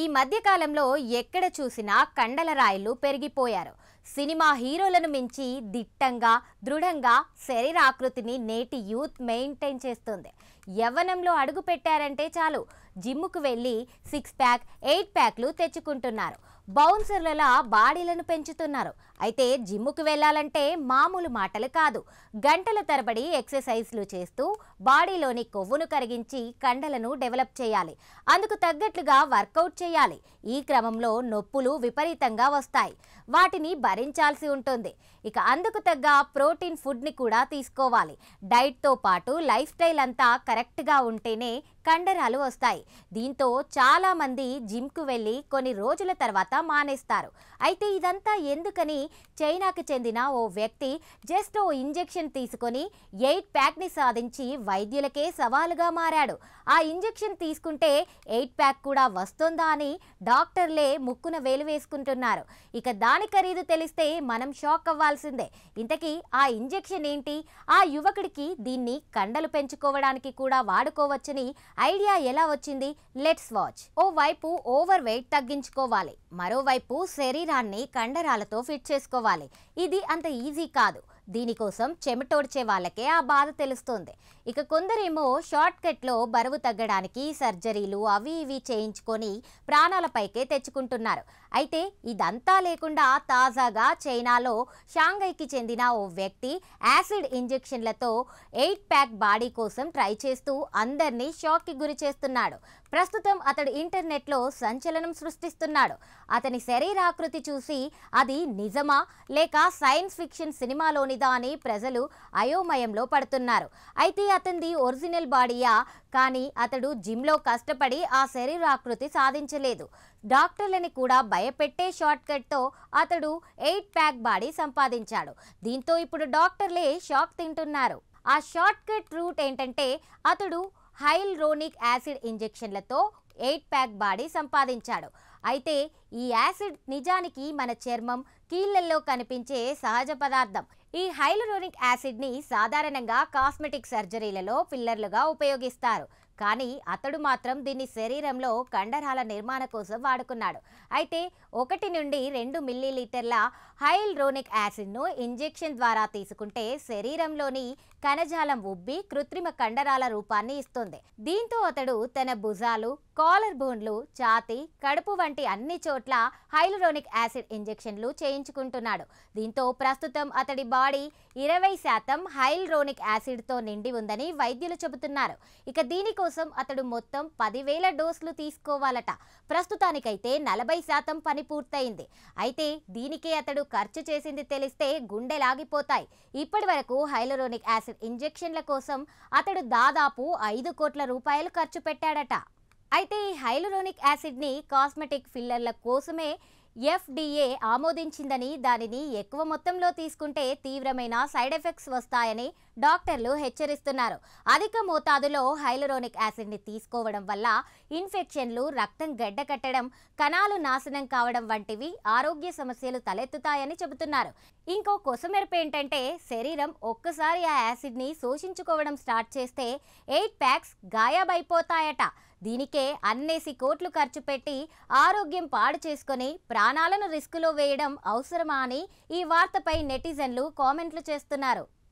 ఈ మధ్య కాలంలో ఎక్కడ చూసినా కండల రాయిలు పెరిగిపోయారు. సినిమా హీరోలను మించి దిట్టంగా, దృఢంగా శరీరాకృతిని నేటి యూత్ మెయింటైన్ చేస్తుంది. యవ్వనంలో అడుగు పెట్టారంటే చాలు జిమ్ముకు వెళ్ళి 6 ప్యాక్ 8 ప్యాక్లు తెచ్చుకుంటున్నారు. బౌన్సర్ల బాడీలను పెంచుతున్నారు. అయితే జిమ్ముకు వెళ్ళాలంటే మామూలు మాటలు కాదు. గంటల తరబడి ఎక్సర్సైజ్లు చేస్తూ బాడీలోని కొవ్వును కరిగించి కండలను డెవలప్ చేయాలి. అందుకు తగ్గట్లుగా వర్కౌట్ చేయాలి. ఈ క్రమంలో నొప్పులు విపరీతంగా వస్తాయి. వాటిని భరించాల్సి ఉంటుంది. ఇక అందుకు తగ్గ ప్రోటీన్ ఫుడ్ని కూడా తీసుకోవాలి. డైట్తో పాటు లైఫ్ స్టైల్ అంతా కరెక్ట్గా ఉంటేనే కండరాలు వస్తాయి. దీంతో చాలా మంది జిమ్కు వెళ్ళి కొన్ని రోజుల తర్వాత మానేస్తారు. అయితే ఇదంతా ఎందుకని చైనాకి చెందిన ఓ వ్యక్తి జస్ట్ ఓ ఇంజెక్షన్ తీసుకొని 8 ప్యాక్ని సాధించి వైద్యులకే సవాలుగా మారాడు. ఆ ఇంజెక్షన్ తీసుకుంటే 8 ప్యాక్ కూడా వస్తుందా అని డాక్టర్లే ముక్కున వేలు వేసుకుంటున్నారు. ఇక దాని ఖరీదు తెలిస్తే మనం షాక్ అవ్వాల్సిందే. ఇంతకీ ఆ ఇంజెక్షన్ ఏంటి? ఆ యువకుడికి దీన్ని కండలు పెంచుకోవడానికి కూడా వాడుకోవచ్చని ఐడియా ఎలా వచ్చింది? Let's watch. ఓ వైపు ఓవర్ వెయిట్ తగ్గించుకోవాలి, మరోవైపు శరీరాన్ని కండరాలతో ఫిట్ చేసుకోవాలి. ఇది అంత ఈజీ కాదు. దీనికోసం చెమటోడ్చే వాళ్ళకే ఆ బాధ తెలుస్తుంది. ఇక కొందరేమో షార్ట్ కట్లో బరువు తగ్గడానికి సర్జరీలు అవి ఇవి చేయించుకొని ప్రాణాలపైకే తెచ్చుకుంటున్నారు. అయితే ఇదంతా లేకుండా తాజాగా చైనాలో షాంఘైకి చెందిన ఓ వ్యక్తి యాసిడ్ ఇంజెక్షన్లతో 8 ప్యాక్ బాడీ కోసం ట్రై చేస్తూ అందరినీ షాక్కి గురి చేస్తున్నాడు. ప్రస్తుతం అతడు ఇంటర్నెట్లో సంచలనం సృష్టిస్తున్నాడు. అతని శరీరాకృతి చూసి అది నిజమా లేక సైన్స్ ఫిక్షన్ సినిమాలోనిదా అని ప్రజలు అయోమయంలో పడుతున్నారు. అయితే అతనిది ఒరిజినల్ బాడీయా? కానీ అతడు జిమ్లో కష్టపడి ఆ శరీరాకృతి సాధించలేదు. డాక్టర్లని కూడా భయపెట్టే షార్ట్ కట్తో అతడు 8 ప్యాక్ బాడీ సంపాదించాడు. దీంతో ఇప్పుడు డాక్టర్లే షాక్ తింటున్నారు. ఆ షార్ట్ కట్ రూట్ ఏంటంటే అతడు హైల్రోనిక్ యాసిడ్ ఇంజెక్షన్లతో 8 ప్యాక్ బాడీ సంపాదించాడు. అయితే ఈ యాసిడ్ నిజానికి మన చర్మం, కీళ్లలో కనిపించే సహజ పదార్థం. ఈ హైల్రోనిక్ యాసిడ్ని సాధారణంగా కాస్మెటిక్ సర్జరీలలో ఫిల్లర్లుగా ఉపయోగిస్తారు. కానీ అతడు మాత్రం దీన్ని శరీరంలో కండరాల నిర్మాణ కోసం వాడుకున్నాడు. అయితే 1 నుండి 2 మిల్లీలీటర్ల హైల్రోనిక్ యాసిడ్ను ఇంజెక్షన్ ద్వారా తీసుకుంటే శరీరంలోని కణజాలం ఉబ్బి కృత్రిమ కండరాల రూపాన్ని ఇస్తుంది. దీంతో అతడు తన భుజాలు, కాలర్ బోన్లు, ఛాతీ, కడుపు వంటి అన్ని చోట్ల హైల్రోనిక్ యాసిడ్ ఇంజెక్షన్లు చేయించుకుంటున్నాడు. దీంతో ప్రస్తుతం అతడి బాడీ 20% హైల్రోనిక్ యాసిడ్తో నిండి ఉందని వైద్యులు చెబుతున్నారు. ఇక దీనికోసం అతడు మొత్తం 10,000 డోసులు తీసుకోవాలట. ప్రస్తుతానికైతే 40% పని పూర్తయింది. అయితే దీనికే అతడు ఖర్చు చేసింది తెలిస్తే గుండెలాగిపోతాయి. ఇప్పటి వరకు హైల్రోనిక్ యాసిడ్ ఇంజెక్షన్ల కోసం అతడు దాదాపు 5 కోట్ల రూపాయలు ఖర్చు పెట్టాడట. అయితే ఈ హైల్రోనిక్ యాసిడ్ని కాస్మెటిక్ ఫిల్లర్ల కోసమే FDA ఆమోదించిందని, దానిని ఎక్కువ మొత్తంలో తీసుకుంటే తీవ్రమైన సైడ్ ఎఫెక్ట్స్ వస్తాయని డాక్టర్లు హెచ్చరిస్తున్నారు. అధిక మోతాదులో హైల్రోనిక్ యాసిడ్ని తీసుకోవడం వల్ల ఇన్ఫెక్షన్లు, రక్తం గడ్డకట్టడం, కణాలు నాశనం కావడం వంటివి ఆరోగ్య సమస్యలు తలెత్తుతాయని చెబుతున్నారు. ఇంకో కొసమెరుపు ఏంటంటే శరీరం ఒక్కసారి ఆ యాసిడ్ని శోషించుకోవడం స్టార్ట్ చేస్తే 8 ప్యాక్స్ గాయాబైపోతాయట. దీనికే అన్నేసి కోట్లు ఖర్చు పెట్టి ఆరోగ్యం పాడు చేసుకొని ప్రాణాలను రిస్కులో వేయడం అవసరమా అని ఈ వార్తపై నెటిజన్లు కామెంట్లు చేస్తున్నారు.